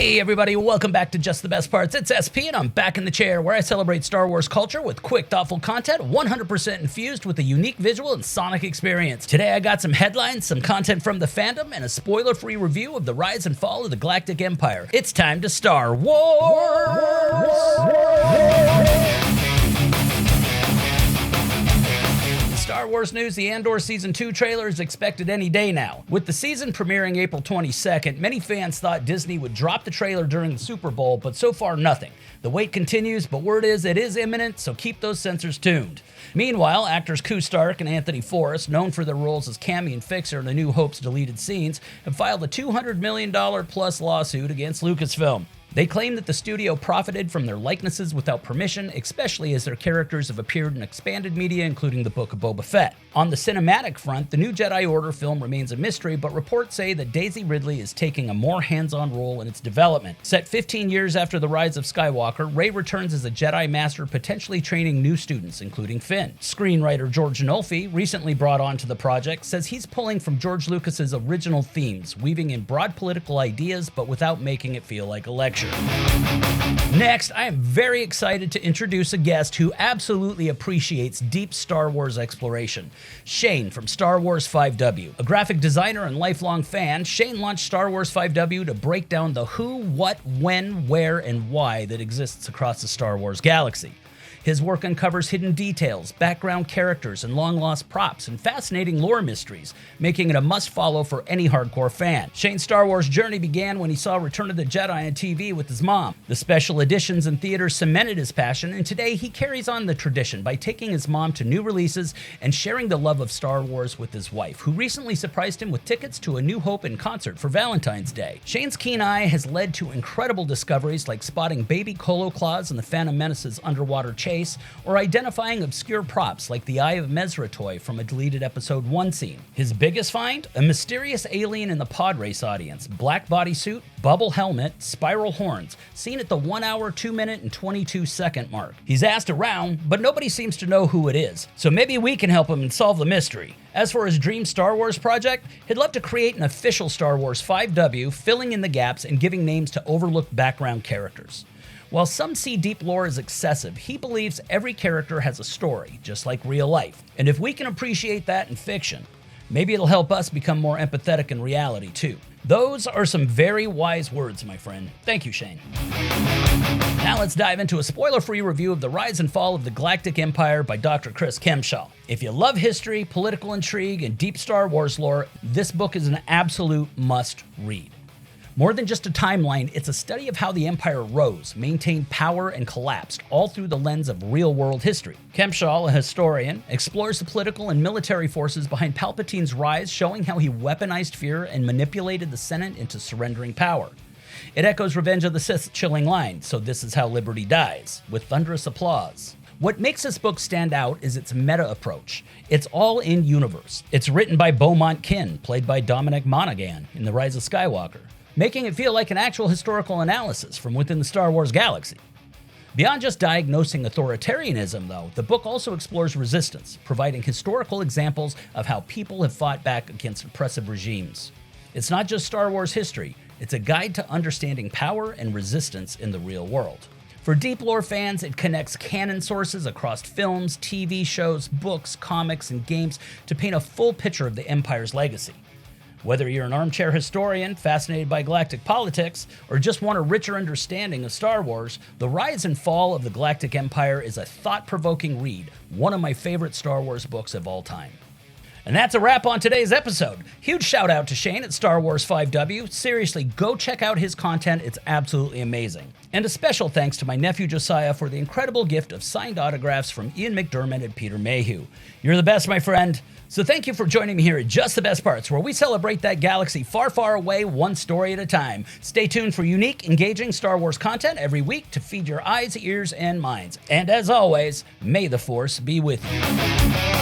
Hey everybody, welcome back to Just the Best Partz. It's SP and I'm back in the chair where I celebrate Star Wars culture with quick, thoughtful content, 100% infused with a unique visual and sonic experience. Today I got some headlines, some content from the fandom, and a spoiler-free review of the rise and fall of the Galactic Empire. It's time to Star Wars! Star Wars news, the Andor Season 2 trailer is expected any day now. With the season premiering April 22nd, many fans thought Disney would drop the trailer during the Super Bowl, but so far nothing. The wait continues, but word is it is imminent, so keep those sensors tuned. Meanwhile, actors Q Stark and Anthony Forrest, known for their roles as Cammy and Fixer in A New Hope's deleted scenes, have filed a $200 million plus lawsuit against Lucasfilm. They claim that the studio profited from their likenesses without permission, especially as their characters have appeared in expanded media, including the Book of Boba Fett. On the cinematic front, the new Jedi Order film remains a mystery, but reports say that Daisy Ridley is taking a more hands-on role in its development. Set 15 years after the rise of Skywalker, Rey returns as a Jedi Master, potentially training new students, including Finn. Screenwriter George Nolfi, recently brought onto the project, says he's pulling from George Lucas's original themes, weaving in broad political ideas, but without making it feel like a lecture. Next, I am very excited to introduce a guest who absolutely appreciates deep Star Wars exploration. Shane from Star Wars 5W. A graphic designer and lifelong fan, Shane launched Star Wars 5W to break down the who, what, when, where, and why that exists across the Star Wars galaxy. His work uncovers hidden details, background characters, and long-lost props, and fascinating lore mysteries, making it a must-follow for any hardcore fan. Shane's Star Wars journey began when he saw Return of the Jedi on TV with his mom. The special editions in theaters cemented his passion, and today he carries on the tradition by taking his mom to new releases and sharing the love of Star Wars with his wife, who recently surprised him with tickets to A New Hope in concert for Valentine's Day. Shane's keen eye has led to incredible discoveries like spotting baby Colo Claws in the Phantom Menace's underwater chase, or identifying obscure props like the Eye of Mezra toy from a deleted Episode 1 scene. His biggest find? A mysterious alien in the pod race audience, black bodysuit, bubble helmet, spiral horns, seen at the 1 hour, 2 minute, and 22 second mark. He's asked around, but nobody seems to know who it is, so maybe we can help him and solve the mystery. As for his dream Star Wars project, he'd love to create an official Star Wars 5W, filling in the gaps and giving names to overlooked background characters. While some see deep lore as excessive, he believes every character has a story, just like real life. And if we can appreciate that in fiction, maybe it'll help us become more empathetic in reality too. Those are some very wise words, my friend. Thank you, Shane. Now let's dive into a spoiler-free review of The Rise and Fall of the Galactic Empire by Dr. Chris Kempshall. If you love history, political intrigue, and deep Star Wars lore, this book is an absolute must-read. More than just a timeline, it's a study of how the Empire rose, maintained power, and collapsed, all through the lens of real-world history. Kempshall, a historian, explores the political and military forces behind Palpatine's rise, showing how he weaponized fear and manipulated the Senate into surrendering power. It echoes Revenge of the Sith's chilling line, "So this is how liberty dies," with thunderous applause. What makes this book stand out is its meta approach. It's all in universe. It's written by Beaumont Kin, played by Dominic Monaghan in The Rise of Skywalker, making it feel like an actual historical analysis from within the Star Wars galaxy. Beyond just diagnosing authoritarianism, though, the book also explores resistance, providing historical examples of how people have fought back against oppressive regimes. It's not just Star Wars history, it's a guide to understanding power and resistance in the real world. For deep lore fans, it connects canon sources across films, TV shows, books, comics, and games to paint a full picture of the Empire's legacy. Whether you're an armchair historian fascinated by galactic politics, or just want a richer understanding of Star Wars, The Rise and Fall of the Galactic Empire is a thought-provoking read, one of my favorite Star Wars books of all time. And that's a wrap on today's episode. Huge shout out to Shane at Star Wars 5W. Seriously, go check out his content, it's absolutely amazing. And a special thanks to my nephew Josiah for the incredible gift of signed autographs from Ian McDermott and Peter Mayhew. You're the best, my friend. So thank you for joining me here at Just the Best Partz, where we celebrate that galaxy far, far away, one story at a time. Stay tuned for unique, engaging Star Wars content every week to feed your eyes, ears, and minds. And as always, may the Force be with you.